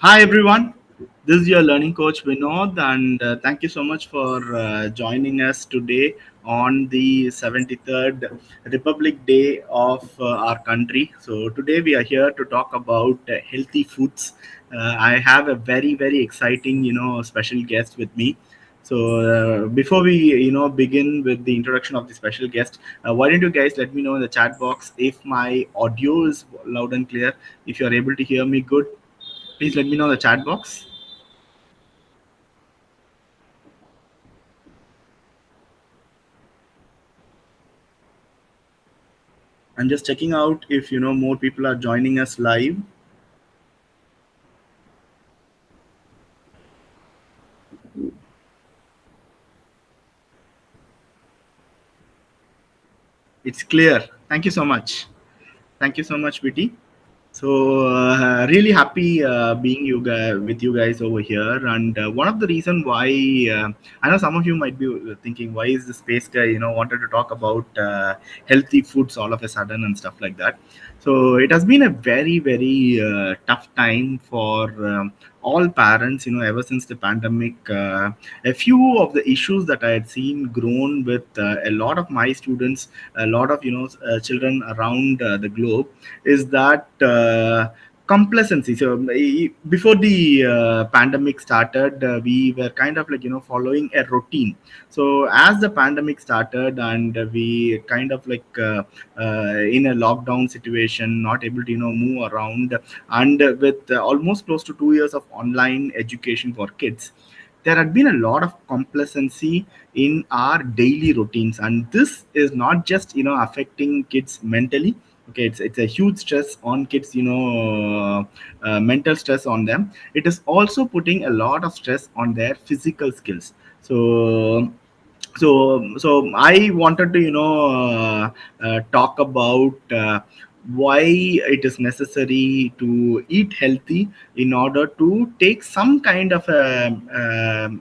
Hi everyone, this is your learning coach Vinod, and thank you so much for joining us today on the 73rd Republic Day of our country. So, today we are here to talk about healthy foods. I have a very exciting, special guest with me. So, before we, begin with the introduction of the special guest, why don't you guys let me know in the chat box if my audio is loud and clear, if you are able to hear me good. Please let me know in the chat box. I'm just checking out if more people are joining us live. It's clear. Thank you so much. Thank you so much, Viti. So really happy being with you guys over here. And one of the reason why I know some of you might be thinking, why is the space guy wanted to talk about healthy foods all of a sudden and stuff like that. So it has been a very tough time for all parents. Ever since the pandemic, a few of the issues that I had seen grown with a lot of my students, a lot of children around the globe is that complacency. So before the pandemic started, we were kind of like following a routine. So as the pandemic started and we kind of like in a lockdown situation, not able to move around, and with almost close to 2 years of online education for kids, there had been a lot of complacency in our daily routines, and this is not just affecting kids mentally. Okay, it's a huge stress on kids, mental stress on them. It is also putting a lot of stress on their physical skills. So I wanted to talk about why it is necessary to eat healthy in order to take some kind of the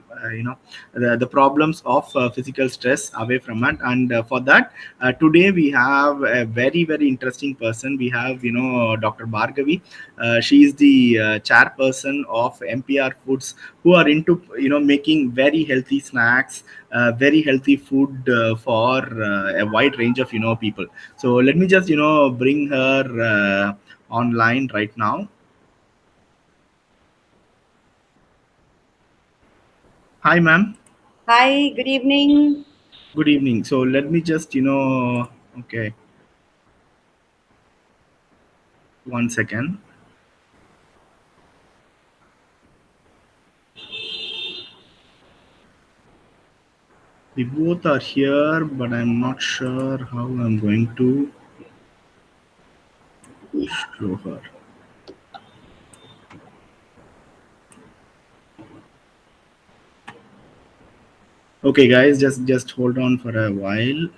problems of physical stress away from it. And for that, today we have a very interesting person. We have Dr. Bhargavi. She is the chairperson of MPR Foods, who are into making very healthy snacks, very healthy food for a wide range of people. So let me just bring her online right now. Hi, ma'am. Hi, good evening. Good evening. So let me just okay, one second. We both are here, but I'm not sure how I'm going to show her. Okay, guys, just hold on for a while.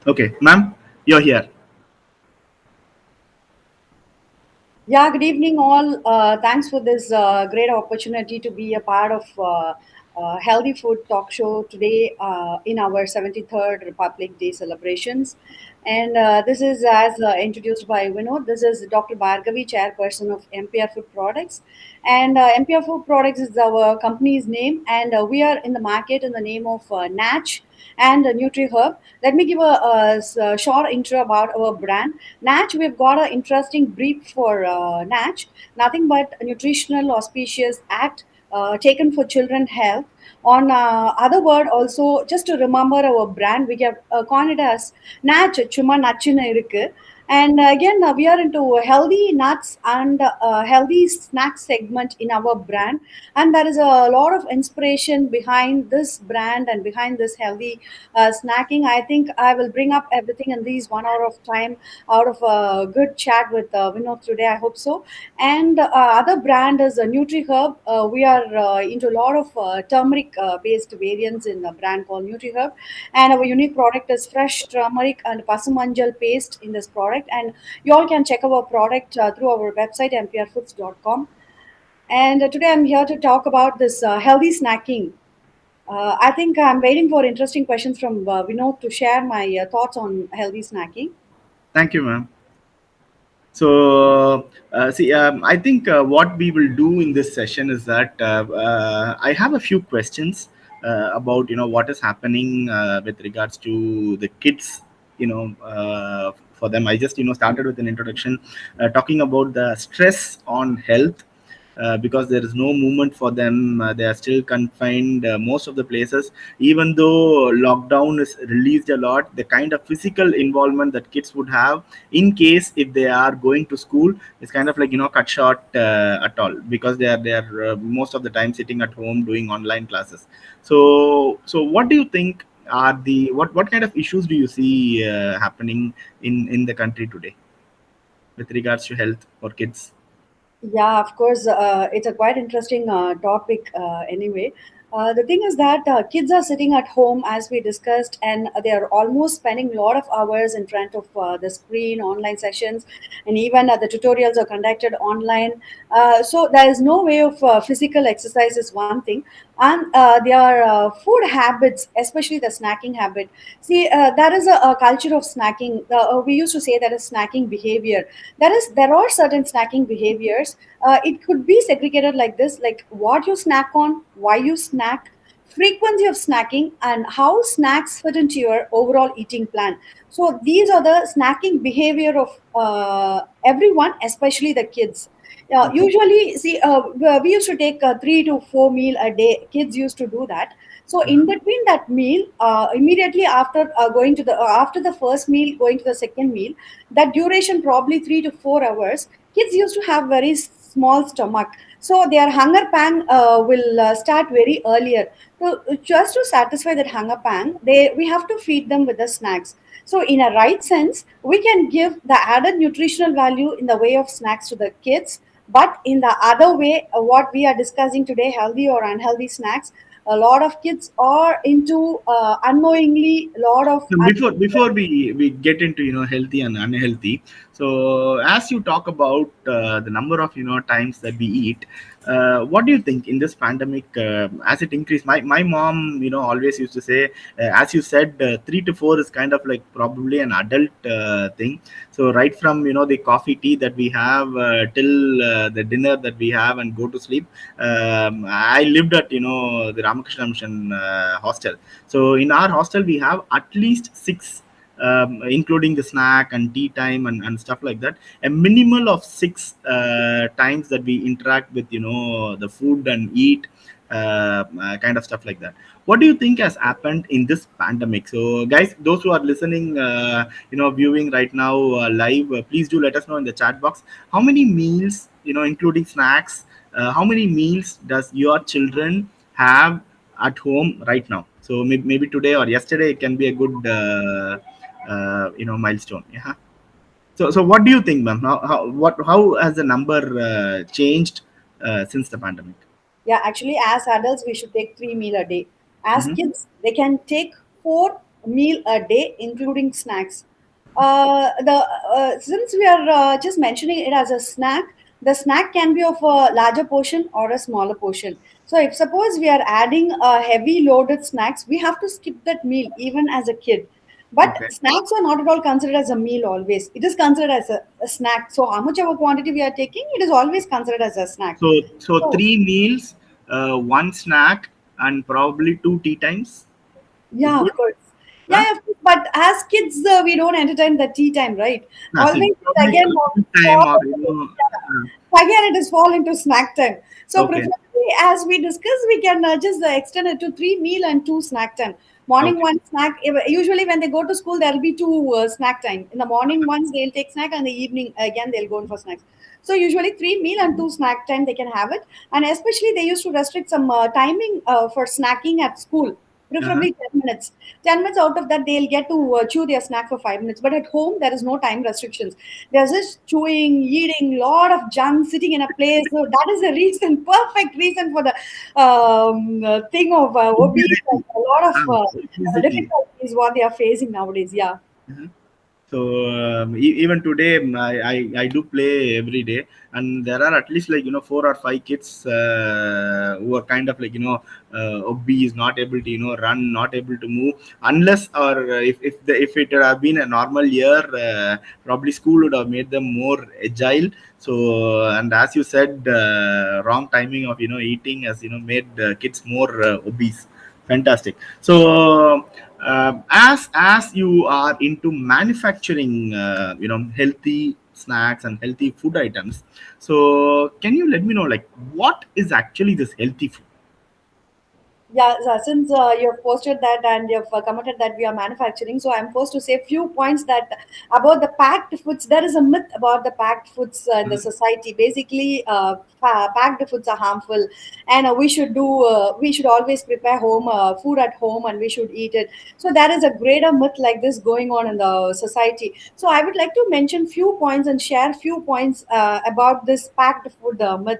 Okay, ma'am, you're here. Yeah, good evening, all. Thanks for this great opportunity to be a part of Healthy Food Talk Show today in our 73rd Republic Day celebrations. And this is, as introduced by Vinod, this is Dr. Bhargavi, chairperson of MPR Food Products. And MPR Food Products is our company's name, and we are in the market in the name of Natch and NutriHub. Let me give a short intro about our brand. Natch, we've got an interesting brief for Natch, nothing but a nutritional auspicious act taken for children health. On other word, also just to remember our brand, we have coined it as Natch Chuma Nachina Irukku. And again, we are into healthy nuts and healthy snack segment in our brand. And there is a lot of inspiration behind this brand and behind this healthy snacking. I think I will bring up everything in these 1 hour of time out of a good chat with Vinod today. I hope so. And other brand is NutriHerb. We are into a lot of turmeric based variants in the brand called NutriHerb. And our unique product is fresh turmeric and pasumanjal paste in this product. And you all can check our product through our website, mprfoods.com. And today I'm here to talk about this healthy snacking. I think I'm waiting for interesting questions from Vinod to share my thoughts on healthy snacking. Thank you, ma'am. So, see, I think what we will do in this session is that I have a few questions about what is happening with regards to the kids. For them, I just started with an introduction talking about the stress on health because there is no movement for them. They are still confined most of the places. Even though lockdown is released a lot, the kind of physical involvement that kids would have in case if they are going to school is kind of like cut short at all, because they are most of the time sitting at home doing online classes. So what do you think are the what kind of issues do you see happening in the country today with regards to health for kids? Yeah, of course. It's a quite interesting topic anyway. The thing is that kids are sitting at home, as we discussed, and they are almost spending a lot of hours in front of the screen, online sessions, and even the tutorials are conducted online. So there is no way of physical exercise is one thing, and their food habits, especially the snacking habit. See, there is a culture of snacking. We used to say that is snacking behavior. There are certain snacking behaviors. It could be segregated like this, like what you snack on, why you snack, frequency of snacking, and how snacks fit into your overall eating plan. So these are the snacking behavior of everyone, especially the kids. Okay. Usually, see, we used to take 3 to 4 meal a day. Kids used to do that. So in Uh-huh. between that meal, immediately after going to the after the first meal, going to the second meal, that duration probably 3 to 4 hours. Kids used to have very small stomach, so their hunger pang will start very earlier. So just to satisfy that hunger pang, they we have to feed them with the snacks. So in a right sense, we can give the added nutritional value in the way of snacks to the kids. But in the other way, what we are discussing today, healthy or unhealthy snacks, a lot of kids are into unknowingly a lot of So before we get into healthy and unhealthy, so as you talk about the number of times that we eat, what do you think in this pandemic as it increased? My mom always used to say, as you said, 3 to 4 is kind of like probably an adult thing. So right from the coffee tea that we have till the dinner that we have and go to sleep. I lived at the Ramakrishna Mission hostel. So in our hostel, we have at least six, including the snack and tea time and stuff like that. A minimal of six times that we interact with the food and eat, kind of stuff like that. What do you think has happened in this pandemic? So guys, those who are listening, viewing right now live, please do let us know in the chat box how many meals, including snacks, how many meals does your children have at home right now? So maybe today or yesterday it can be a good milestone. Yeah. So what do you think, ma'am? How has the number changed since the pandemic? Yeah, actually, as adults, we should take 3 meal a day. As Hmm. kids, they can take 4 meal a day, including snacks. The Since we are just mentioning it as a snack, the snack can be of a larger portion or a smaller portion. So, if suppose we are adding a heavy loaded snacks, we have to skip that meal even as a kid. But Okay. snacks are not at all considered as a meal always. It is considered as a snack. So, how much of a quantity we are taking, it is always considered as a snack. So So, 3 meals, one snack, and probably two tea times is yeah, good. of course. Yeah, Huh? yeah, of course. But as kids, we don't entertain the tea time, right? Nah, Always see, it probably again lunch fall time or into, again it is fall into snack time. So okay, preferably, as we discussed, we can just extend it to 3 meal and two snack time. Morning okay. one snack. Usually when they go to school, there will be two snack time. In the morning once they'll take snack, and the evening again they'll go in for snacks. So usually 3 meal and two snack time they can have it, and especially they used to restrict some timing for snacking at school, Uh-huh. preferably 10 minutes. 10 minutes out of that, they'll get to chew their snack for 5 minutes. But at home, there is no time restrictions. There's just chewing, eating, lot of junk sitting in a place. So that is the reason, perfect reason for the thing of obese. Obesity. A lot of Obesity. difficulties what they are facing nowadays. Yeah. Uh-huh. So even today, I do play every day, and there are at least like 4 or 5 kids who are kind of like obese, not able to run, not able to move, unless or if it had have been a normal year, probably school would have made them more agile. So and as you said, wrong timing of eating has made kids more obese. Fantastic. So as you are into manufacturing healthy snacks and healthy food items, so can you let me know like what is actually this healthy food? Yeah, since you've posted that and you've commented that we are manufacturing, so I'm forced to say a few points that about the packed foods. There is a myth about the packed foods in the society. Basically, packed foods are harmful, and we should always prepare home food at home, and we should eat it. So there is a greater myth like this going on in the society. So I would like to mention few points and share few points about this packed food myth.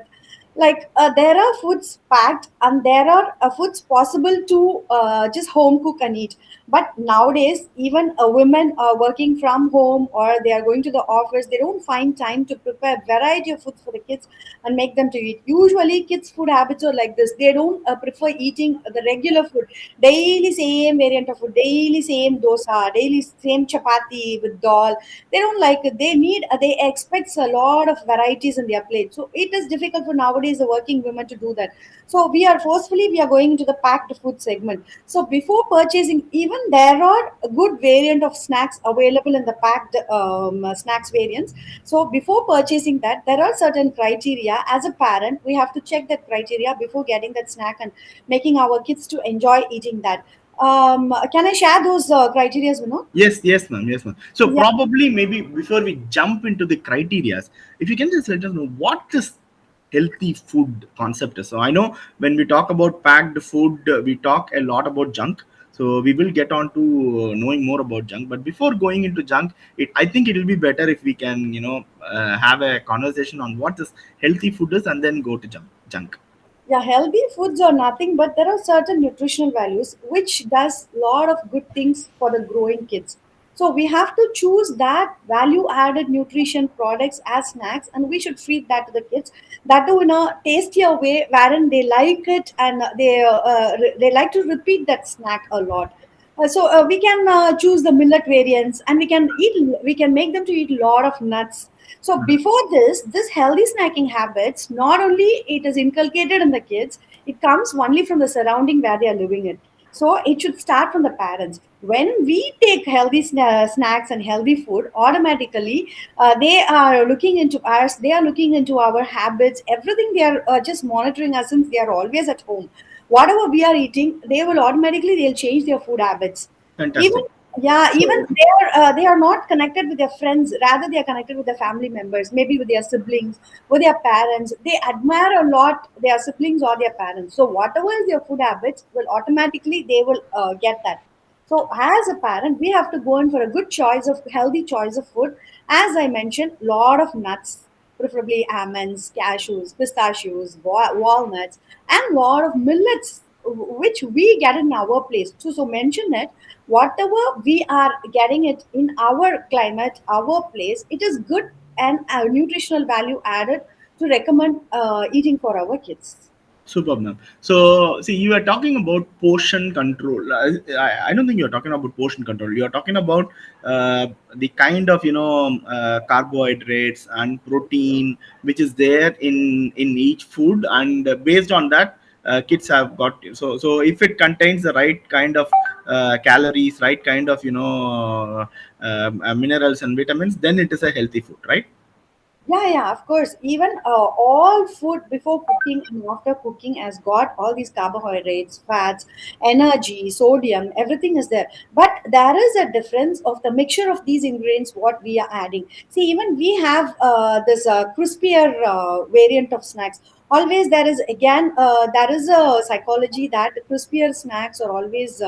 Like there are foods packed and there are foods possible to just home cook and eat, but nowadays even women are working from home or they are going to the office, they don't find time to prepare variety of foods for the kids and make them to eat. Usually kids food habits are like this, they don't prefer eating the regular food, daily same variant of food, daily same dosa, daily same chapati with dal. They don't like it, they need they expect a lot of varieties in their plate, so it is difficult for nowadays the working women to do that. So we are going into the packed food segment. So before purchasing, even there are a good variant of snacks available in the packed snacks variants. So before purchasing that, there are certain criteria. As a parent, we have to check that criteria before getting that snack and making our kids to enjoy eating that. Can I share those criteria, Vinod? Yes, yes, ma'am. Yes, ma'am. So Yeah. probably maybe before we jump into the criterias, if you can just let us know what this healthy food concept is. So I know when we talk about packed food, we talk a lot about junk. So we will get on to knowing more about junk. But before going into junk, I think it will be better if we can, have a conversation on what this healthy food is, and then go to junk. Yeah, healthy foods are nothing, but there are certain nutritional values which does a lot of good things for the growing kids. So we have to choose that value added nutrition products as snacks, and we should feed that to the kids. That too in a tastier way, wherein they like it and they like to repeat that snack a lot. So we can choose the millet variants, and we can make them to eat a lot of nuts. So before this healthy snacking habits, not only it is inculcated in the kids, it comes only from the surrounding where they are living in. So it should start from the parents. When we take healthy snacks and healthy food, automatically they are looking into us. They are looking into our habits. Everything they are just monitoring us since they are always at home. Whatever we are eating, they'll change their food habits. Even Fantastic. yeah, even So they are not connected with their friends, rather they are connected with their family members, maybe with their siblings, with their parents. They admire a lot their siblings or their parents, so whatever is their food habits will automatically they will get that. So as a parent, we have to go in for a good choice of healthy choice of food. As I mentioned, lot of nuts, preferably almonds, cashews, pistachios, walnuts, and lot of millets which we get in our place. So mention it, whatever we are getting it in our climate, our place, it is good and nutritional value added to recommend eating for our kids. superb, ma'am. So, see, you are talking about portion control. I don't think you're talking about portion control. You're talking about the kind of carbohydrates and protein which is there in each food, and based on that, kids have got. So if it contains the right kind of calories, right kind of minerals and vitamins, then it is a healthy food, right? Yeah, of course. Even all food before cooking and after cooking has got all these carbohydrates, fats, energy, sodium, everything is there. But there is a difference of the mixture of these ingredients, what we are adding. See, even we have this crispier variant of snacks. Always there is a psychology that crispier snacks are always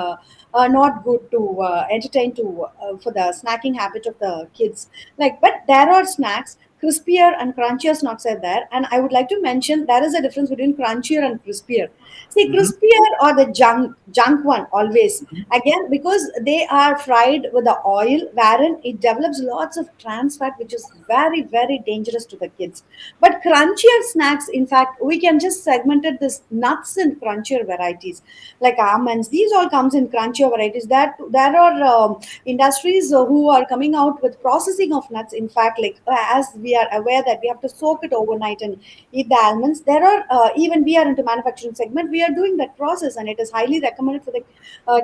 not good to entertain to for the snacking habit of the kids. Like, but there are snacks crispier and crunchier snacks are there, and I would like to mention there is a difference between crunchier and crispier. See, Mhm. crispier or the junk one always, again, because they are fried with the oil wherein it develops lots of trans fat, which is very very dangerous to the kids. But crunchier snacks, in fact, we can just segmented this nuts in crunchier varieties like almonds. These all comes in crunchier varieties. That there are industries who are coming out with processing of nuts. In fact, like as we are aware that we have to soak it overnight and eat the almonds, there are even we are into manufacturing segment, we are doing that process, and it is highly recommended for the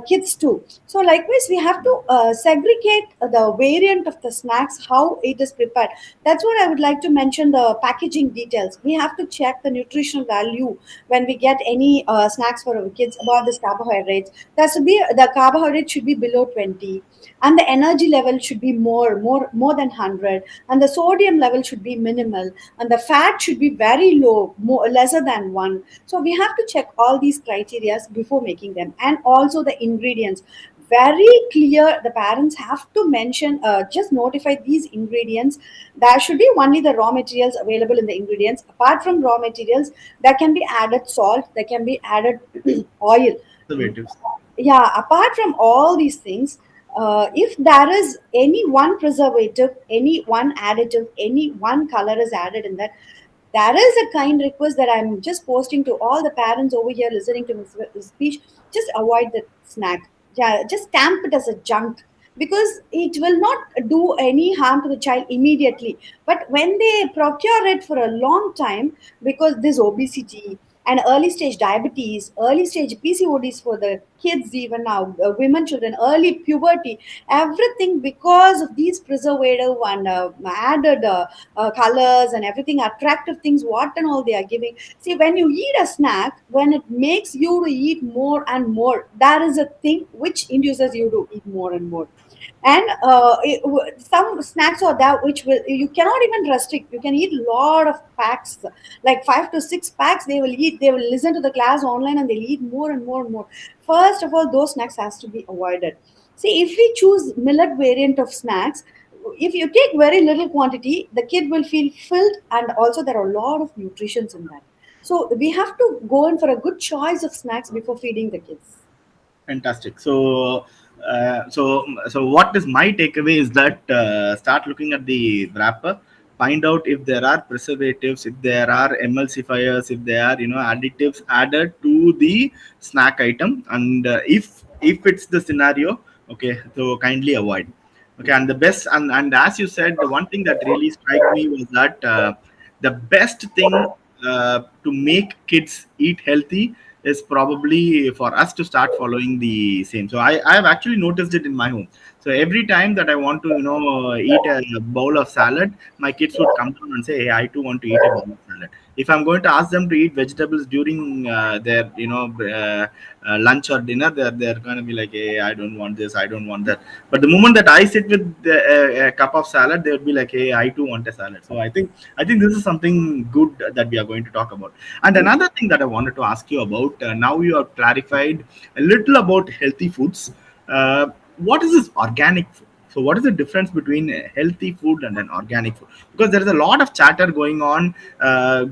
kids too. So likewise, we have to segregate the variant of the snacks, how it is prepared. That's what I would like to mention, the packaging details. We have to check the nutritional value when we get any snacks for our kids about this carbohydrates. There should be the carbohydrate should be below 20, and the energy level should be more than 100, and the sodium level should be minimal, and the fat should be very low, lesser than 1. So we have to check all these criteria before making them, and also the ingredients. Very clear, the parents have to mention, just notify these ingredients. There should be only the raw materials available in the ingredients. Apart from raw materials, there can be added salt, there can be added oil. Preservatives. Yeah, apart from all these things, if there is any one preservative, any one additive, any one color is added in that, there is a kind request that I'm just posting to all the parents over here listening to this speech. Just avoid the snack. Yeah, just stamp it as a junk, because it will not do any harm to the child immediately. But when they procure it for a long time, because this obesity and early stage diabetes, early stage PCODs for the kids, even now, women, children, early puberty, everything because of these preservative and added colors and everything, attractive things, what and all they are giving. See, when you eat a snack, when it makes you to eat more and more, that is a thing which induces you to eat more and more. And some snacks are there which will, you cannot even restrict, you can eat a lot of packs, like 5 to 6 packs they will eat. They will listen to the class online and they'll eat more and more and more. First of all, those snacks has to be avoided. See, if we choose millet variant of snacks, if you take very little quantity, the kid will feel filled, and also there are a lot of nutritions in that. So we have to go in for a good choice of snacks before feeding the kids. Fantastic. So what is my takeaway is that start looking at the wrapper, find out if there are preservatives, if there are emulsifiers, if there are additives added to the snack item, and if it's the scenario, okay, so kindly avoid. Okay, and the best, and as you said, the one thing that really struck me was that the best thing to make kids eat healthy is probably for us to start following the same. So I have actually noticed it in my home. So every time that I want to eat a bowl of salad, my kids would come down and say, hey, I too want to eat a bowl of salad. If I'm going to ask them to eat vegetables during their lunch or dinner, they're going to be like, hey, I don't want this, I don't want that. But the moment that I sit with a cup of salad, they would be like, hey, I too want a salad. So I think this is something good that we are going to talk about. And another thing that I wanted to ask you about, now you have clarified a little about healthy foods. What is this organic food? So, what is the difference between a healthy food and an organic food? Because there is a lot of chatter going on.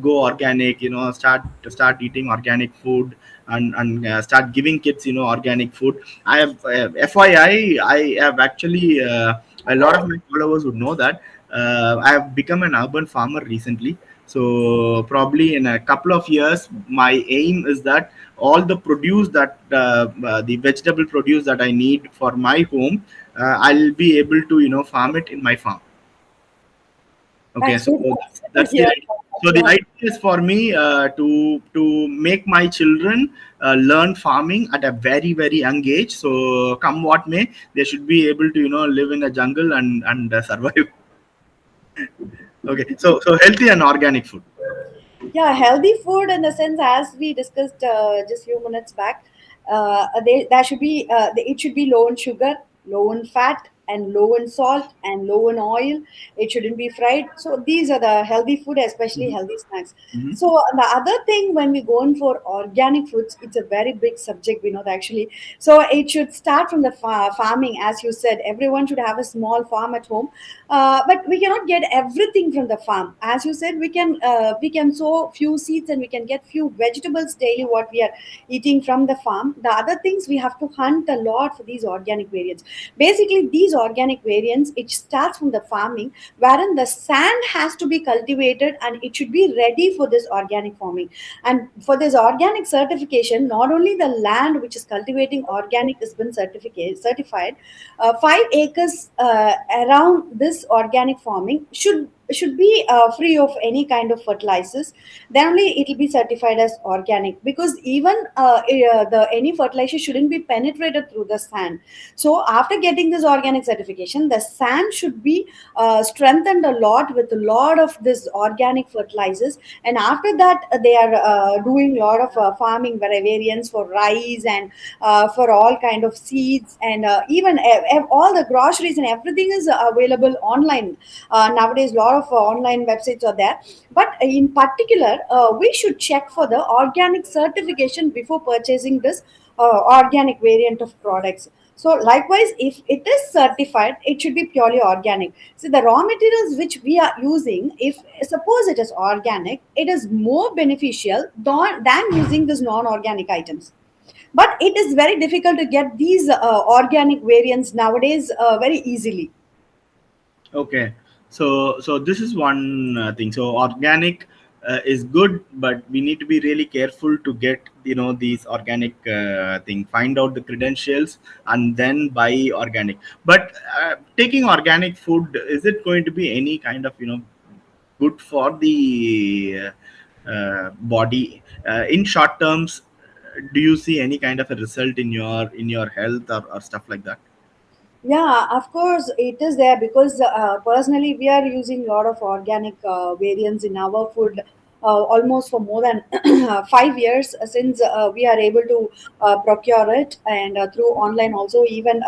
Go organic, start eating organic food, and start giving kids, organic food. I have, FYI, I have actually a lot of my followers would know that I have become an urban farmer recently. So probably in a couple of years, my aim is that all the produce that the vegetable produce that I need for my home, I'll be able to farm it in my farm. Okay, That's so good. that's the Here. idea. So the Yeah. idea is for me to make my children learn farming at a very very young age. So come what may, they should be able to live in a jungle and survive. Okay, so healthy and organic food. Yeah, healthy food in the sense, as we discussed just few minutes back, there should be it should be low in sugar, low in fat, and low in salt and low in oil. It shouldn't be fried. So these are the healthy food, especially Mhm. healthy snacks. Mhm. So the other thing, when we go in for organic foods, it's a very big subject, we know that actually. So it should start from the farming, as you said. Everyone should have a small farm at home, but we cannot get everything from the farm. As you said, we can sow few seeds and we can get few vegetables daily. What we are eating from the farm. The other things, we have to hunt a lot for these organic variants. Basically, these organic variants, it starts from the farming, wherein the sand has to be cultivated and it should be ready for this organic farming. And for this organic certification, not only the land which is cultivating organic has been certified, 5 acres around this organic farming should be free of any kind of fertilizers. Then only it will be certified as organic, because even the any fertilizer shouldn't be penetrated through the sand. So after getting this organic certification, the sand should be strengthened a lot with a lot of this organic fertilizers. And after that, they are doing a lot of farming variants for rice and for all kind of seeds, and even all the groceries and everything is available online. Nowadays a lot of online websites are there, but in particular, we should check for the organic certification before purchasing this organic variant of products. So likewise, if it is certified, it should be purely organic. So the raw materials which we are using, if suppose it is organic, it is more beneficial than using these non-organic items. But it is very difficult to get these organic variants nowadays very easily. Okay, so this is one thing. So organic is good, but we need to be really careful to get these organic thing. Find out the credentials and then buy organic. But taking organic food, is it going to be any kind of good for the body in short terms? Do you see any kind of a result in your health or stuff like that? Yeah, of course it is there, because personally we are using a lot of organic variants in our food almost for more than 5 years, since we are able to procure it, and through online also, even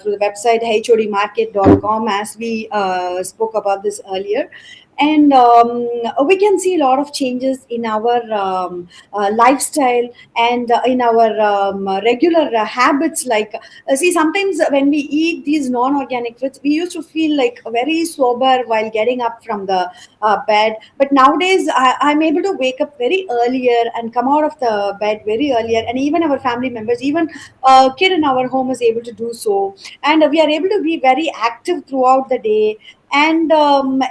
through the website hodmarket.com, as we spoke about this earlier. And we can see a lot of changes in our lifestyle, and in our regular habits. Like, see, sometimes when we eat these non-organic foods, we used to feel like very sober while getting up from the bed. But nowadays, I'm able to wake up very earlier and come out of the bed very earlier. And even our family members, even a kid in our home is able to do so. And we are able to be very active throughout the day. And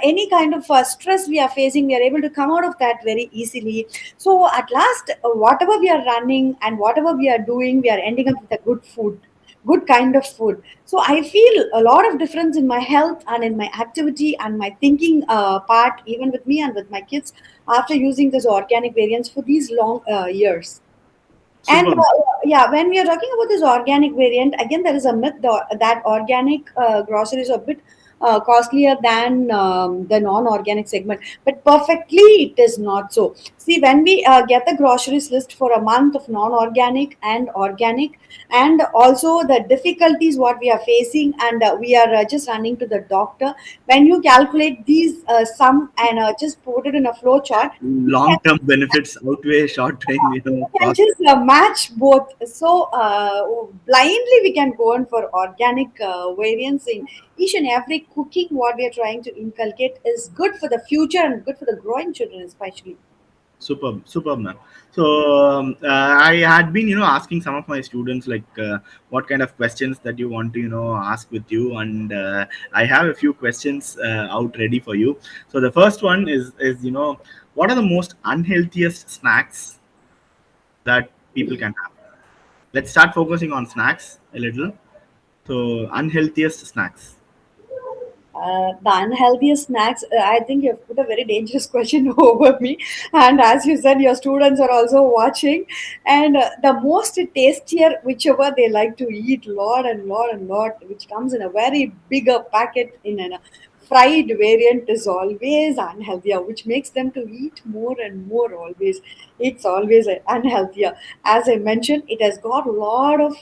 any kind of stress we are facing, we are able to come out of that very easily. So at last, whatever we are running and whatever we are doing, we are ending up with a good food, good kind of food. So I feel a lot of difference in my health and in my activity and my thinking part, even with me and with my kids, after using this organic variants for these long years. And Super. yeah, when we are talking about this organic variant, again, there is a myth that organic groceries are a bit costlier than the non-organic segment. But perfectly, it is not so. See, when we get the groceries list for a month of non-organic and organic, and also the difficulties what we are facing, and we are just running to the doctor. When you calculate these sum and just put it in a flow chart, you can Long-term benefits outweigh short-term can cost. just match both. So blindly we can go on for organic variants in each and every cooking. What we are trying to inculcate is good for the future and good for the growing children, especially. Superb, superb, man. So I had been, asking some of my students like what kind of questions that you want to, ask with you, and I have a few questions out ready for you. So the first one is what are the most unhealthiest snacks that people can have? Let's start focusing on snacks a little. So unhealthiest snacks. The unhealthiest snacks, I think you've put a very dangerous question over me. And as you said, your students are also watching. And the most tastier, whichever they like to eat, lot and lot and lot, which comes in a very bigger packet in a fried variant, is always unhealthier, which makes them to eat more and more always. It's always unhealthier. As I mentioned, it has got a lot of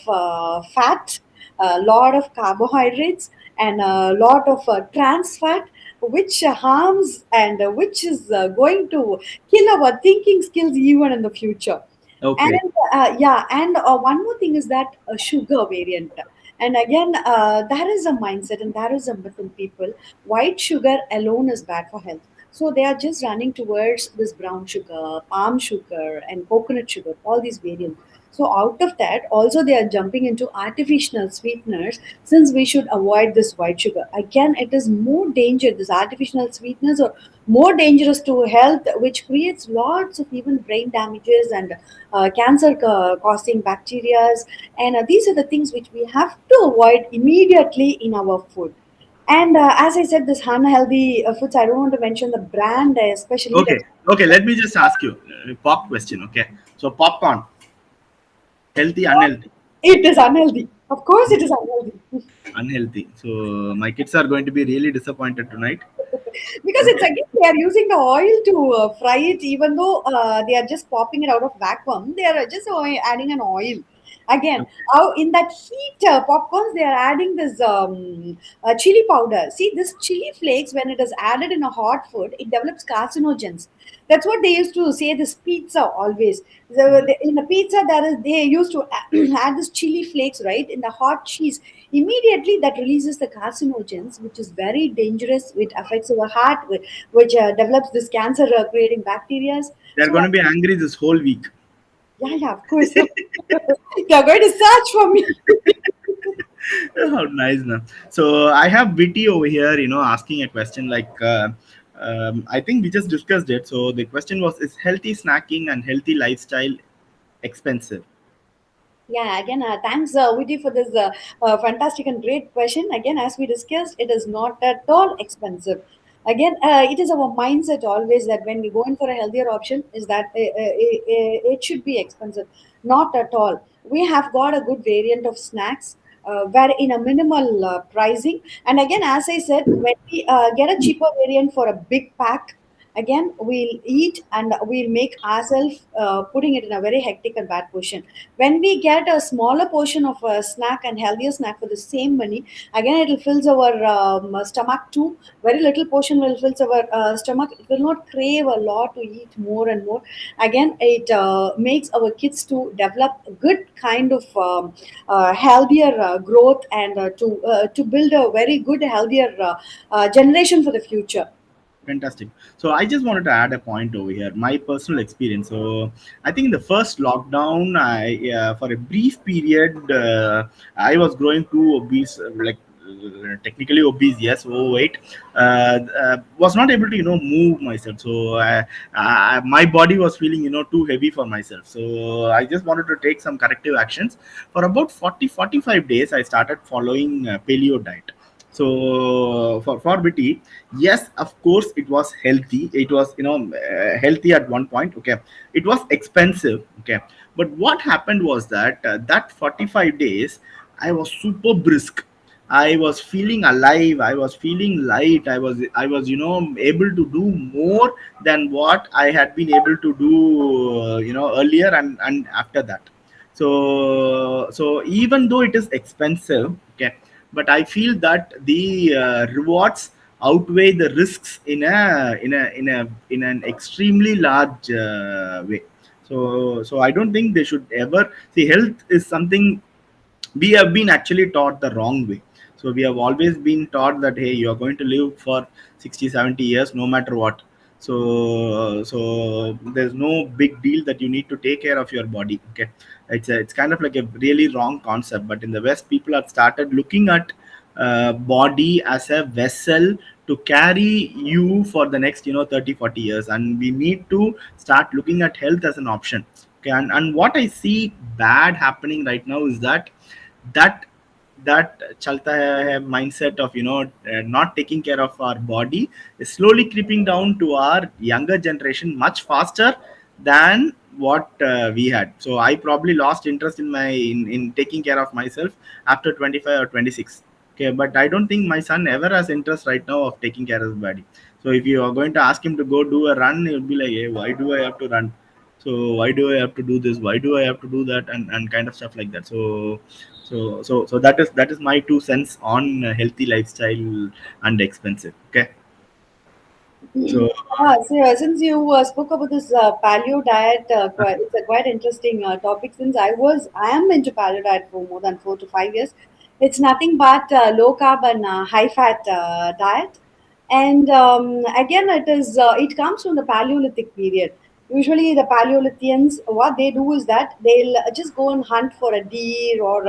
fat, a lot of carbohydrates and a lot of trans fat, which harms and which is going to kill our thinking skills even in the future. Okay. And yeah, and one more thing is that sugar variant. And again, there is a mindset and there is a myth in people. White sugar alone is bad for health. So they are just running towards this brown sugar, palm sugar, and coconut sugar, all these variants. So out of that, also they are jumping into artificial sweeteners since we should avoid this white sugar. Again, it is more dangerous. This artificial sweeteners are more dangerous to health, which creates lots of even brain damages and cancer causing bacteria. And these are the things which we have to avoid immediately in our food. And as I said, this unhealthy foods, I don't want to mention the brand, especially Okay. the. Okay. Let me just ask you pop question. Okay. So popcorn, healthy, unhealthy, It is unhealthy. Of course, it is unhealthy. unhealthy. So my kids are going to be really disappointed tonight. Because it's Okay. again they are using the oil to fry it, even though they are just popping it out of vacuum. They are just adding an oil. Again, Okay. how in that heat popcorns they are adding this chili powder. See, this chili flakes, when it is added in a hot food, it develops carcinogens. That's what they used to say. This pizza always. So Mhm. in the pizza, there is they used to add this chili flakes, right, in the hot cheese. Immediately, that releases the carcinogens, which is very dangerous. It affects our heart, which develops this cancer creating bacteria. They're So going to be angry this whole week. yeah, yeah, of course. You're going to search for me. How nice, man. So I have Viti over here, asking a question like, I think we just discussed it. So the question was, is healthy snacking and healthy lifestyle expensive? Yeah, again, thanks, Viti, for this fantastic and great question. Again, as we discussed, it is not at all expensive. Again, it is our mindset always that when we go in for a healthier option, is that it should be expensive. Not at all. We have got a good variant of snacks. Where in a minimal pricing, and again, as I said, when we get a cheaper variant for a big pack, again we'll eat and we'll make ourselves putting it in a very hectic and bad position. When we get a smaller portion of a snack and healthier snack for the same money, again it will fills our stomach too. Very little portion will fills our stomach. It will not crave a lot to eat more and more. Again, it makes our kids to develop a good kind of healthier growth and to build a very good healthier generation for the future. Fantastic. So I just wanted to add a point over here. My personal experience. So I think in the first lockdown, for a brief period, I was growing too obese, like technically obese, yes, overweight. Was not able to move myself. So my body was feeling too heavy for myself. So I just wanted to take some corrective actions. For about 40-45 days, I started following paleo diet. So for BT, yes, of course it was healthy. It was healthy at one point. Okay, it was expensive. Okay, but what happened was that that 45 days I was super brisk. I was feeling alive. I was feeling light. I was able to do more than what I had been able to do earlier and after that. So even though it is expensive, okay, but I feel that the rewards outweigh the risks in an extremely large way. So I don't think they should ever see health is something we have been actually taught the wrong way. So we have always been taught that hey, you are going to live for 60-70 years no matter what. So there's no big deal that you need to take care of your body. Okay, it's kind of like a really wrong concept, but in the west people have started looking at body as a vessel to carry you for the next 30-40 years, and we need to start looking at health as an option. Okay, and what I see bad happening right now is that that chalta hai mindset of not taking care of our body is slowly creeping down to our younger generation much faster than what we had. So I probably lost interest in taking care of myself after 25 or 26. Okay, but I don't think my son ever has interest right now of taking care of his body. So if you are going to ask him to go do a run, he'll be like, hey, why do I have to run? So why do I have to do this? Why do I have to do that? And kind of stuff like that. So that is my 2 cents on healthy lifestyle and expensive. Okay. So Since you spoke about this paleo diet, it's a quite interesting topic. Since I am into paleo diet for more than 4 to 5 years. It's nothing but low carb and high fat diet, and again, it comes from the Paleolithic period. Usually, the Paleolithians, what they do is that they'll just go and hunt for a deer or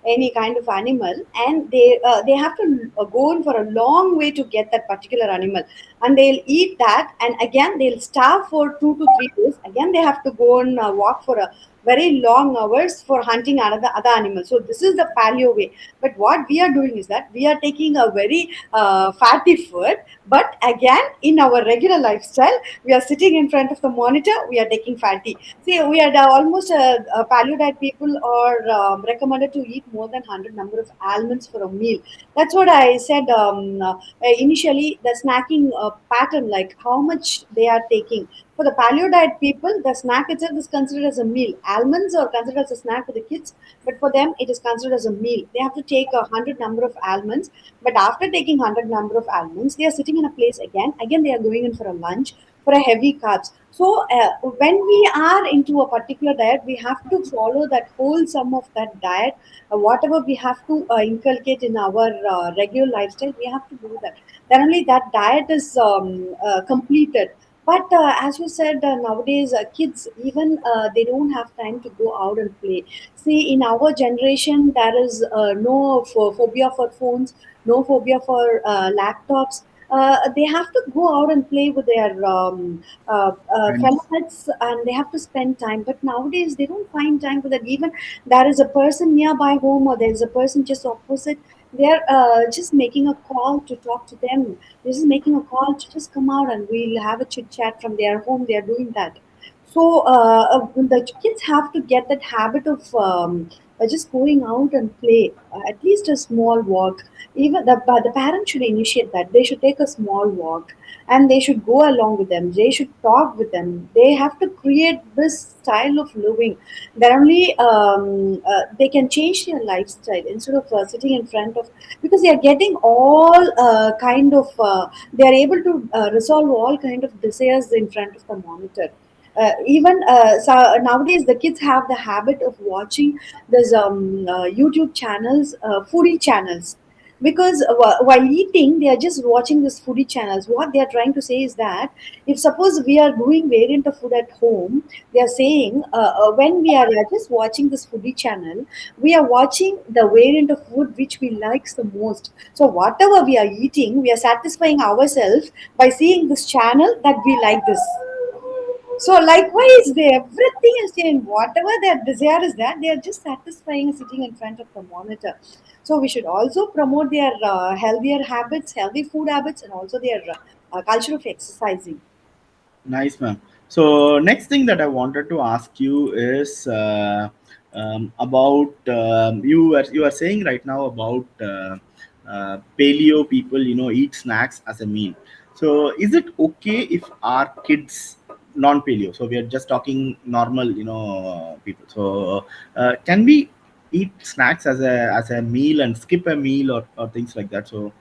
any kind of animal, and they have to go in for a long way to get that particular animal, and they'll eat that, and again they'll starve for 2 to 3 days. Again, they have to go and walk for a very long hours for hunting another other animal. So this is the paleo way. But what we are doing is that we are taking a very fatty food, but again in our regular lifestyle we are sitting in front of the monitor, we are taking fatty. See, we are almost paleo diet people are recommended to eat more than 100 number of almonds for a meal. That's what I said initially. The snacking pattern, like how much they are taking. For the paleo diet people, the snack itself is considered as a meal. Almonds are considered as a snack for the kids, but for them it is considered as a meal. They have to take 100 number of almonds, but after taking 100 number of almonds, they are sitting in a place again. Again, they are going in for a lunch for a heavy carbs. So when we are into a particular diet, we have to follow that whole sum of that diet. Whatever we have to inculcate in our regular lifestyle, we have to do that. Then only that diet is completed. But as you said, nowadays kids even they don't have time to go out and play. See, in our generation, there is no phobia for phones, no phobia for laptops. They have to go out and play with their friends. friends, and they have to spend time. But nowadays, they don't find time for that. Even there is a person nearby home, or there is a person just opposite. They are just making a call to talk to them. This is making a call to just come out and we'll have a chit chat from their home. They are doing that. So the kids have to get that habit of just going out and play, at least a small walk. Even the parents should initiate that. They should take a small walk and they should go along with them. They should talk with them. They have to create this style of living. That only they can change their lifestyle instead of sitting in front of, because they are getting all kind of they are able to resolve all kind of desires in front of the monitor. Even so nowadays the kids have the habit of watching this YouTube channels, foodie channels, because while eating they are just watching this foodie channels. What they are trying to say is that if suppose we are doing variant of food at home, they are saying when we are just watching this foodie channel, we are watching the variant of food which we likes the most. So whatever we are eating, we are satisfying ourselves by seeing this channel that we like this. So likewise, they everything is changed. Whatever their desire is that they are just satisfying sitting in front of the monitor. So we should also promote their healthier habits, healthy food habits, and also their culture of exercising. Nice, ma'am. So next thing that I wanted to ask you is about you are saying right now about paleo people, eat snacks as a meal. So is it okay if our kids non-paleo? So we are just talking normal, people. So can we eat snacks as a meal and skip a meal or things like that? So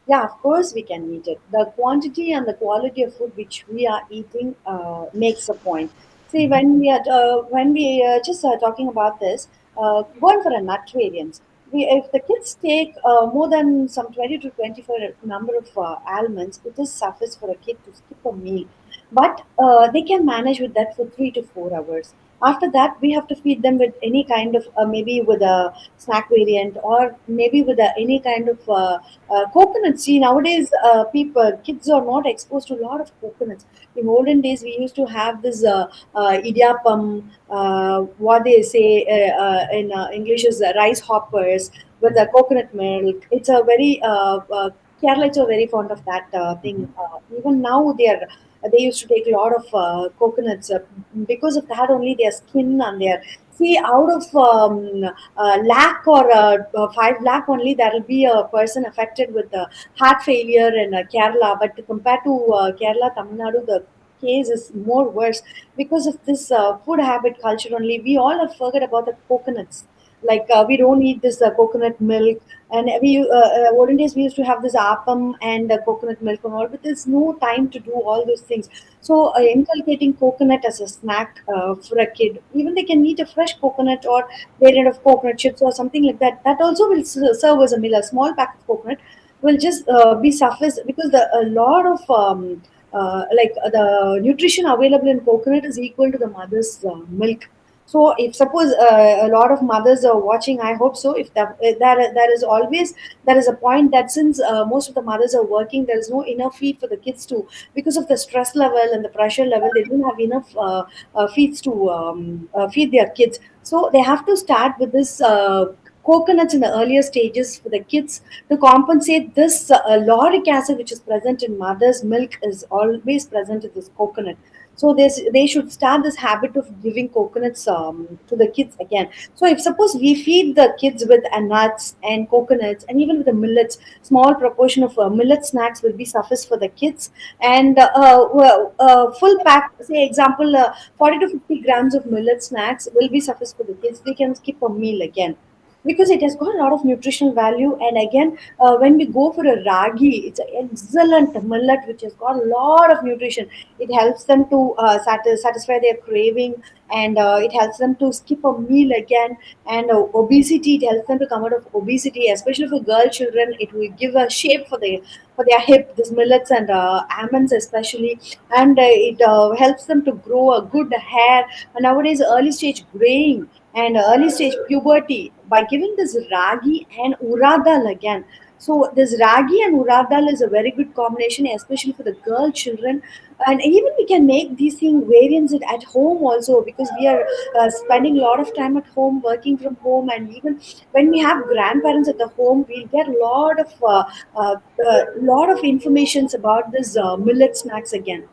Yeah, of course we can eat it. The quantity and the quality of food which we are eating makes a point. See, when we just talking about this, going for a nut variance. If the kids take more than some 20 to 24 number of almonds, it is suffice for a kid to skip a meal. But they can manage with that for 3 to 4 hours. After that, we have to feed them with any kind of maybe with a snack variant, or maybe with any kind of coconut. See, nowadays people kids are not exposed to a lot of coconuts. In olden days we used to have this idiyappam, what they say in English is rice hoppers with the coconut milk. It's a very Keralites are very fond of that thing. Even now they used to take a lot of coconuts, because of that only their skin and their, see, out of lakh or 5 lakh only, there will be a person affected with heart failure in Kerala. But compared to Kerala, Tamil Nadu, the case is more worse because of this food habit culture only. We all have forgot about the coconuts. like we don't eat this coconut milk. And we olden days we used to have this appam and coconut milk and all, but there's no time to do all those things. So inculcating coconut as a snack for a kid, even they can eat a fresh coconut or variant of coconut chips or something like that. That also will serve as a meal. A small pack of coconut will just be sufficient, because a lot of the nutrition available in coconut is equal to the mother's milk. So if suppose a lot of mothers are watching, I hope so. If that is always, there is a point that since most of the mothers are working, there is no enough feed for the kids to, because of the stress level and the pressure level, they don't have enough feeds to feed their kids. So they have to start with this coconuts in the earlier stages for the kids to compensate this lauric acid which is present in mother's milk is always present in this coconut. So they should start this habit of giving coconuts to the kids again. So if suppose we feed the kids with nuts and coconuts and even with the millets, small proportion of millet snacks will be sufficient for the kids. And full pack, say example, 40 to 50 grams of millet snacks will be sufficient for the kids. They can skip a meal again, because it has got a lot of nutritional value. And again, when we go for a ragi, it's an excellent millet which has got a lot of nutrition. It helps them to satisfy their craving, and it helps them to skip a meal again. And obesity, it helps them to come out of obesity, especially for girl children. It will give a shape for their hip, this millets and almonds especially. And it helps them to grow a good hair. And nowadays early stage graying and early stage puberty, by giving this ragi and uradal again. So this ragi and uradal is a very good combination, especially for the girl children. And even we can make these thing variants it at home also, because we are spending a lot of time at home, working from home. And even when we have grandparents at the home, we get a lot of informations about this millet snacks again.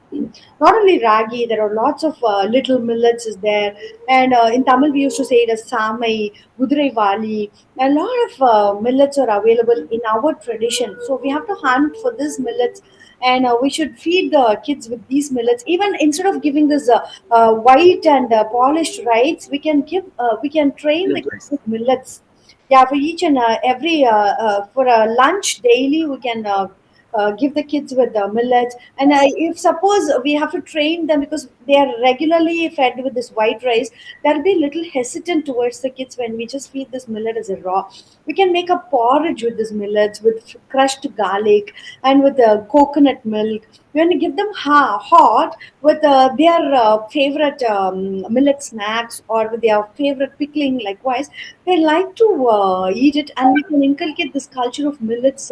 Not only ragi, there are lots of little millets is there. And in Tamil we used to say it as samai, gudurai vali. A lot of millets are available in our tradition, so we have to hunt for these millets. And we should feed the kids with these millets. Even instead of giving this white and polished rice, we can train the Yes, kids guys. with millets. Yeah, for each and every for a lunch daily, we can give the kids with the millets. And if suppose we have to train them, because they are regularly fed with this white rice, they'll be a little hesitant towards the kids when we just feed this millet as a raw. We can make a porridge with this millets with crushed garlic and with coconut milk. You want to give them hot with their favorite millet snacks, or with their favorite pickling. Likewise, they like to eat it, and we can inculcate this culture of millets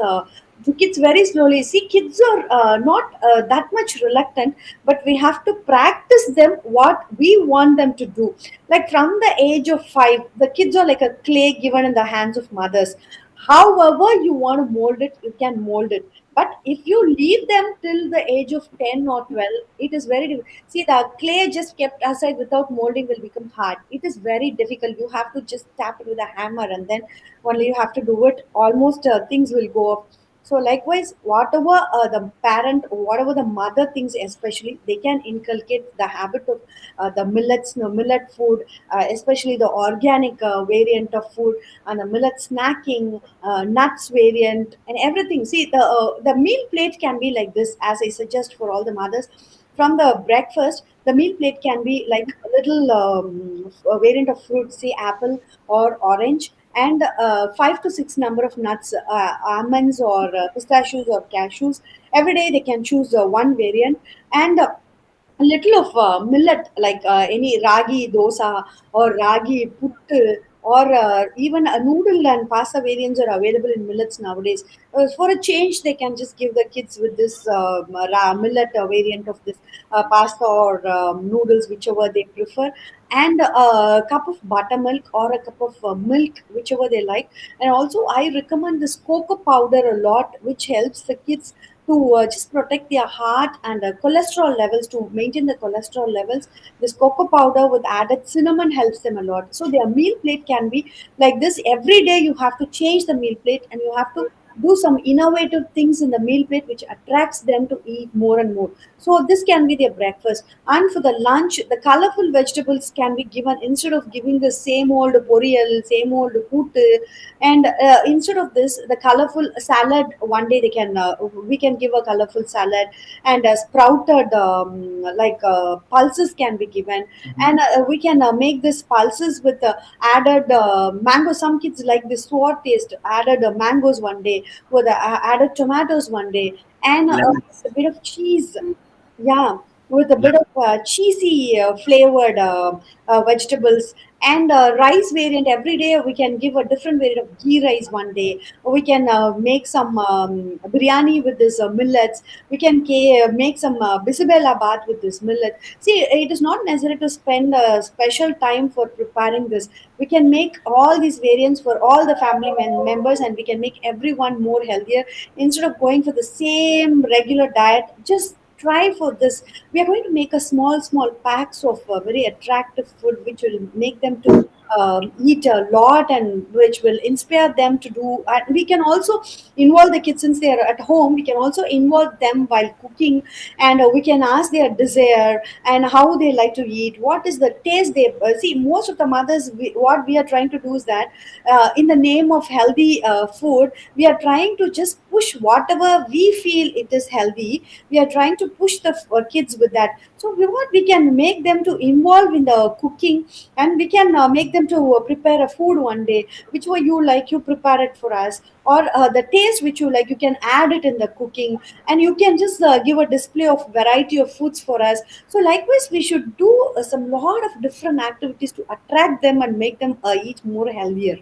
to kids very slowly. See, kids are not that much reluctant, but we have to practice them what we want them to do. Like from the age of 5, the kids are like a clay given in the hands of mothers. However you want to mold it, you can mold it. But if you leave them till the age of 10 or 12, it is very difficult. See, the clay just kept aside without molding will become hard. It is very difficult. You have to just tap it with a hammer, and then only you have to do it. Almost things will go up. So likewise, whatever the parent, whatever the mother thinks, especially they can inculcate the habit of the millets, no, millet food, especially the organic variant of food, and the millet snacking, nuts variant, and everything. See, the meal plate can be like this, as I suggest for all the mothers. From the breakfast, the meal plate can be like a little a variant of fruit, say apple or orange, and 5 to 6 number of nuts, almonds or pistachios or cashews. Every day they can choose one variant. And a little of millet, like any ragi dosa or ragi puttu, or even a noodle and pasta variants are available in millets nowadays. For a change, they can just give the kids with this millet variant of this pasta or noodles, whichever they prefer, and a cup of buttermilk or a cup of milk, whichever they like. And also, I recommend this cocoa powder a lot, which helps the kids to just protect their heart and cholesterol levels, to maintain the cholesterol levels. This cocoa powder with added cinnamon helps them a lot. So their meal plate can be like this. Every day you have to change the meal plate, and you have to do some innovative things in the meal plate which attracts them to eat more and more. So this can be their breakfast. And for the lunch, the colorful vegetables can be given instead of giving the same old poriyal, same old kootu. And instead of this, the colorful salad, one day they can we can give a colorful salad. And sprouted pulses can be given. And we can make this pulses with added mango. Some kids like the sour taste, added mangoes one day, with added tomatoes one day, and Lemons. a bit of cheese. Yeah, with a Yeah. bit of cheesy flavored vegetables. And rice variant, every day we can give a different variant of ghee rice one day. We can make some biryani with this millets. We can make some bisabella bath with this millet. See, it is not necessary to spend a special time for preparing this. We can make all these variants for all the family members, and we can make everyone more healthier. Instead of going for the same regular diet, just try for this. We are going to make a small packs of very attractive food which will make them to eat a lot, and which will inspire them to do. And we can also involve the kids, since they are at home, we can also involve them while cooking. And we can ask their desire and how they like to eat, what is the taste they see. Most of the mothers, what we are trying to do is that in the name of healthy food, we are trying to just push whatever we feel it is healthy. We are trying to push the kids with that. So we can make them to involve in the cooking. And we can make them to prepare a food one day, which way you like, you prepare it for us. Or the taste which you like, you can add it in the cooking. And you can just give a display of variety of foods for us. So likewise, we should do some lot of different activities to attract them and make them eat more healthier.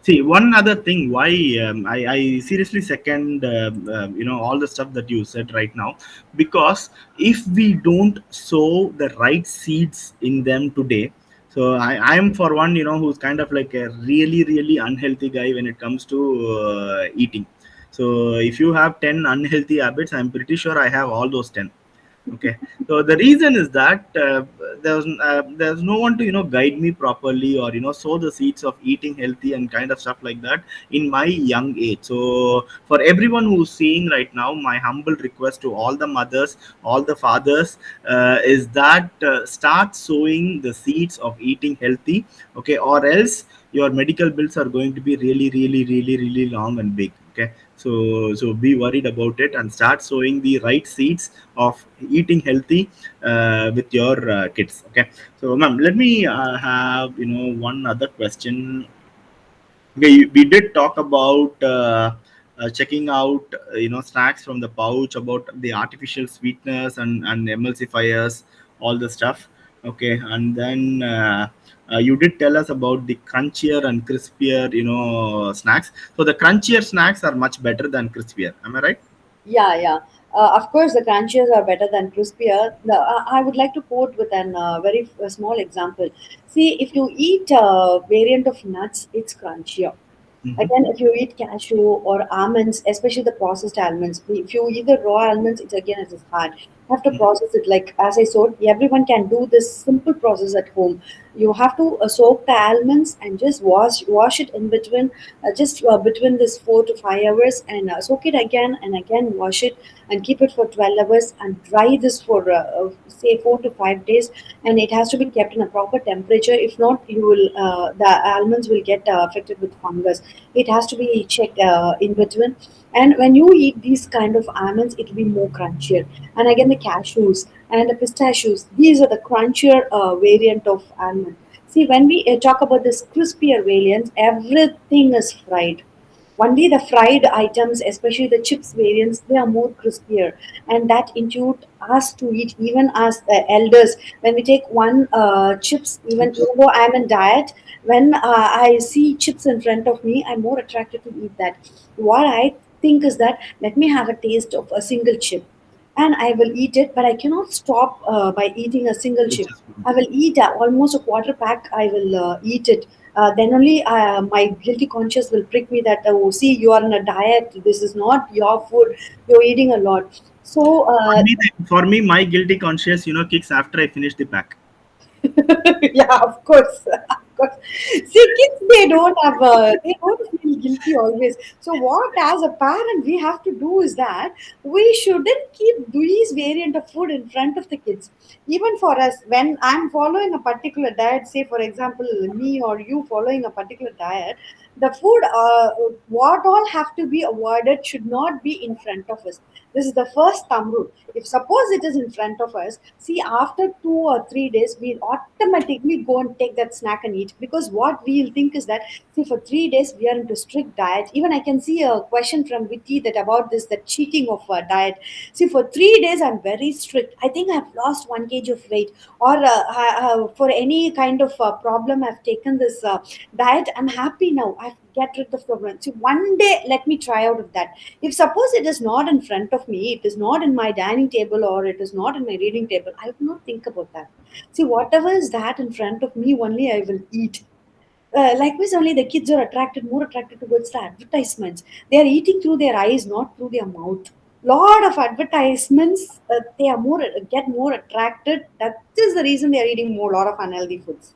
See, one other thing why I seriously second all the stuff that you said right now, because if we don't sow the right seeds in them today, so I am for one, who's kind of like a really unhealthy guy when it comes to eating. So if you have 10 unhealthy habits, I'm pretty sure I have all those 10. Okay, so the reason is that there's no one to guide me properly, or sow the seeds of eating healthy and kind of stuff like that in my young age. So for everyone who's seeing right now, my humble request to all the mothers, all the fathers, is that start sowing the seeds of eating healthy. Okay, or else your medical bills are going to be really long and big. Okay, so be worried about it and start sowing the right seeds of eating healthy with your kids. Okay, so ma'am, let me have one other question. We did talk about checking out snacks from the pouch, about the artificial sweetness and emulsifiers, all the stuff. Okay, and then you did tell us about the crunchier and crispier snacks. So the crunchier snacks are much better than crispier, am I right? Yeah, yeah. Of course, the crunchies are better than crispier. I would like to quote with an very small example. See, if you eat a variant of nuts, it's crunchier. Mm-hmm. Again, if you eat cashew or almonds, especially the processed almonds, if you eat the raw almonds, it is hard. You have to process it. Like as I said, everyone can do this simple process at home. You have to soak the almonds and just wash it in between, just between this 4 to 5 hours, and soak it again and again, wash it and keep it for 12 hours, and dry this for say 4 to 5 days. And it has to be kept in a proper temperature. If not, you will the almonds will get affected with fungus. It has to be checked in between. And when you eat these kind of almonds, it will be more crunchier. And again, the cashews and the pistachios, these are the crunchier variant of almond. See, when we talk about this crispier variants, everything is fried. Only the fried items, especially the chips variants, they are more crispier, and that include us to eat even as elders. When we take one chips, even though I'm in diet, when I see chips in front of me, I'm more attracted to eat that. What I think is that let me have a taste of a single chip, and I will eat it, but I cannot stop by eating a single It's chip. just I will eat almost a quarter pack. I will eat it. Then only my guilty conscience will prick me that, oh, see, you are on a diet. This is not your food. You're eating a lot. So, for me, my guilty conscience kicks after I finish the pack. yeah, of course. See, kids they don't feel guilty always. So what as a parent we have to do is that we shouldn't keep these variant of food in front of the kids. Even for us, when I'm following a particular diet, say for example me or you following a particular diet, the food what all have to be avoided should not be in front of us. This is the first thumb rule. If suppose it is in front of us, see, after 2 or 3 days we'll automatically go and take that snack and eat, because what we'll think is that, see, for 3 days we are into strict diet. Even I can see a question from Vicky that about this, the cheating of diet. See, for 3 days I'm very strict. I think I've lost 1 kg of weight, or for any kind of problem I've taken this diet. I'm happy now. I've get rid of the problem. So one day, let me try out of that. If suppose it is not in front of me, it is not in my dining table or it is not in my reading table, I will not think about that. See, whatever is that in front of me, only I will eat. Likewise, only the kids are more attracted towards the advertisements. They are eating through their eyes, not through their mouth. Lot of advertisements, they are more get more attracted. That is the reason they are eating more lot of unhealthy foods.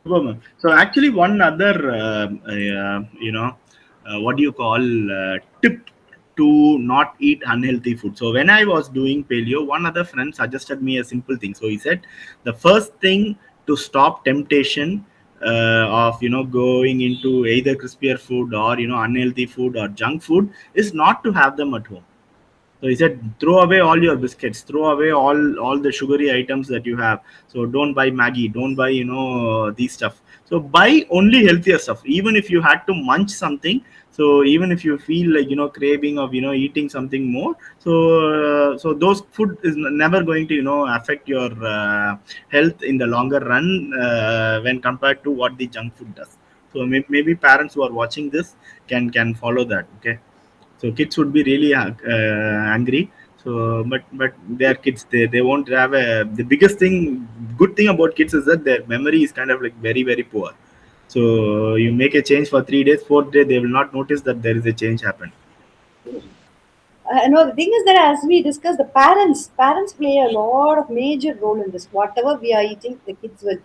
Superman. So actually, one other, what do you call tip to not eat unhealthy food. So when I was doing paleo, one other friend suggested me a simple thing. So he said, the first thing to stop temptation of going into either crispier food or unhealthy food or junk food is not to have them at home. So he said, throw away all your biscuits, throw away all the sugary items that you have. So don't buy Maggie, don't buy these stuff. So buy only healthier stuff. Even if you had to munch something, so even if you feel like craving of eating something more, so those food is never going to affect your health in the longer run when compared to what the junk food does. So maybe parents who are watching this can follow that. Okay, so kids would be really angry. So but they are kids, they won't have the biggest thing, good thing about kids is that their memory is kind of like very very poor. So you make a change for 3 days, fourth day they will not notice that there is a change happened. No, the thing is that as we discussed, the parents play a lot of major role in this. Whatever we are eating, the kids will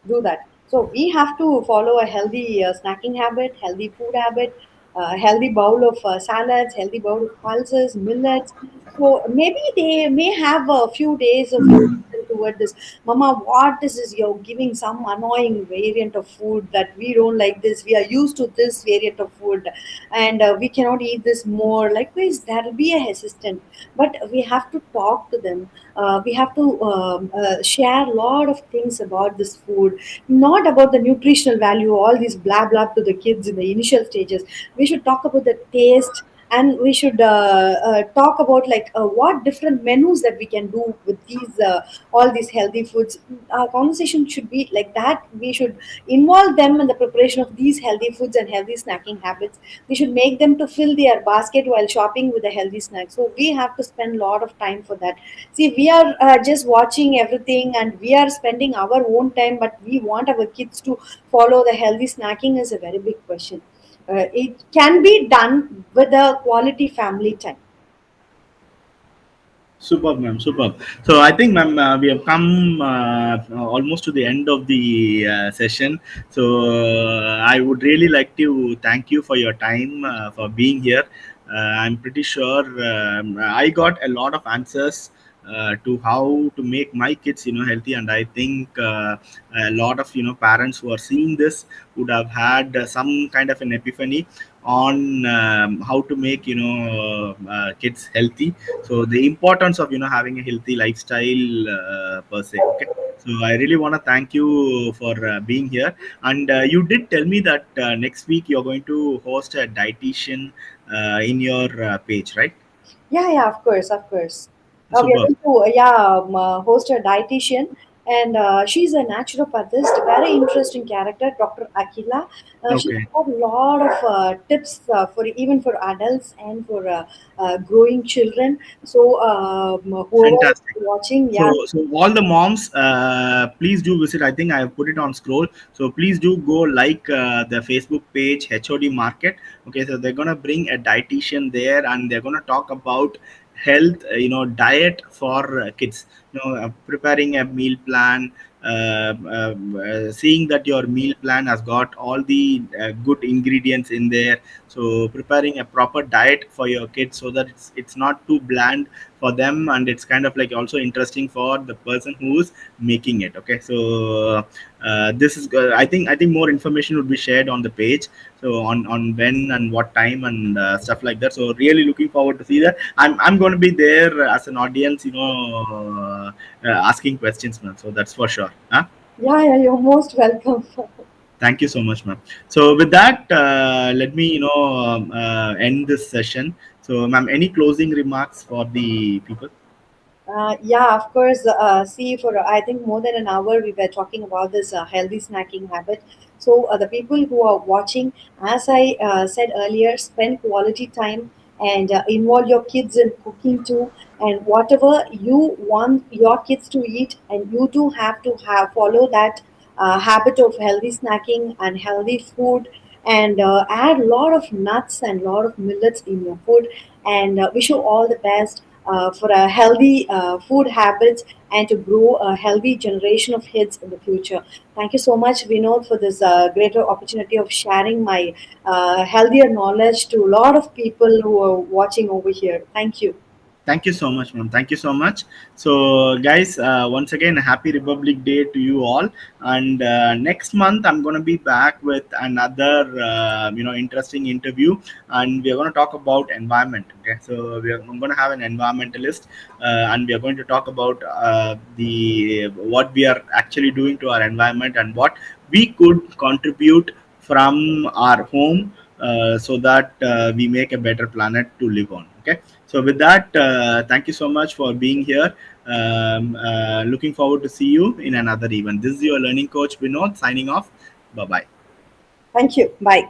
do that. So we have to follow a healthy snacking habit, healthy food habit, healthy bowl of salads, healthy bowl of pulses, millets. So maybe they may have a few days of resistance toward this. Mama, what this is? You're giving some annoying variant of food that we don't like. This we are used to this variant of food, and we cannot eat this more. Likewise, there will be a hesitant, but we have to talk to them. We have to share a lot of things about this food, not about the nutritional value, all these blah blah to the kids in the initial stages. We should talk about the taste, and we should talk about like what different menus that we can do with these all these healthy foods. Our conversation should be like that. We should involve them in the preparation of these healthy foods and healthy snacking habits. We should make them to fill their basket while shopping with a healthy snack. So we have to spend a lot of time for that. See, we are just watching everything and we are spending our own time, but we want our kids to follow the healthy snacking is a very big question. It can be done with a quality family time. Superb, ma'am. Superb. So I think, ma'am, we have come almost to the end of the session. So I would really like to thank you for your time, for being here. I'm pretty sure I got a lot of answers to how to make my kids, healthy, and I think a lot of parents who are seeing this would have had some kind of an epiphany on how to make kids healthy. So the importance of having a healthy lifestyle per se. Okay, so I really want to thank you for being here. And you did tell me that next week you're going to host a dietitian in your page, right? Yeah, yeah, of course, of course. We are Super. going to host a dietitian, and she's a naturopathist, very interesting character, Dr. Akila. She Okay. has a lot of tips for even for adults and for growing children. So whoever is Fantastic. watching, So, yeah. so all the moms, please do visit. I think I have put it on scroll. So please do go like the Facebook page HOD Market. Okay, so they're gonna bring a dietitian there, and they're gonna talk about health. Diet for kids. preparing a meal plan, seeing that your meal plan has got all the good ingredients in there. So preparing a proper diet for your kids so that it's not too bland for them, and it's kind of like also interesting for the person who's making it. Okay, so this is I think more information would be shared on the page, so on when and what time and stuff like that. So really looking forward to see that. I'm going to be there as an audience, asking questions, man. So that's for sure. Huh? Yeah, yeah, you're most welcome. Thank you so much, ma'am. So with that, let me end this session. So, ma'am, any closing remarks for the people? Yeah, of course. See, for I think more than an hour, we were talking about this healthy snacking habit. So, the people who are watching, as I said earlier, spend quality time and involve your kids in cooking too. And whatever you want your kids to eat, and you do have to have follow that habit of healthy snacking and healthy food, and add a lot of nuts and lot of millets in your food. And wish you all the best for a healthy food habits and to grow a healthy generation of kids in the future. Thank you so much, Vinod, for this greater opportunity of sharing my healthier knowledge to a lot of people who are watching over here. Thank you. Thank you so much, ma'am. Thank you so much. So, guys, once again, Happy Republic Day to you all. And next month, I'm going to be back with another, interesting interview, and we are going to talk about environment. Okay, so I'm going to have an environmentalist, and we are going to talk about the what we are actually doing to our environment and what we could contribute from our home, so that we make a better planet to live on. Okay, so with that, thank you so much for being here. Looking forward to see you in another event. This is your learning coach Vinod signing off. Bye bye. Thank you. Bye.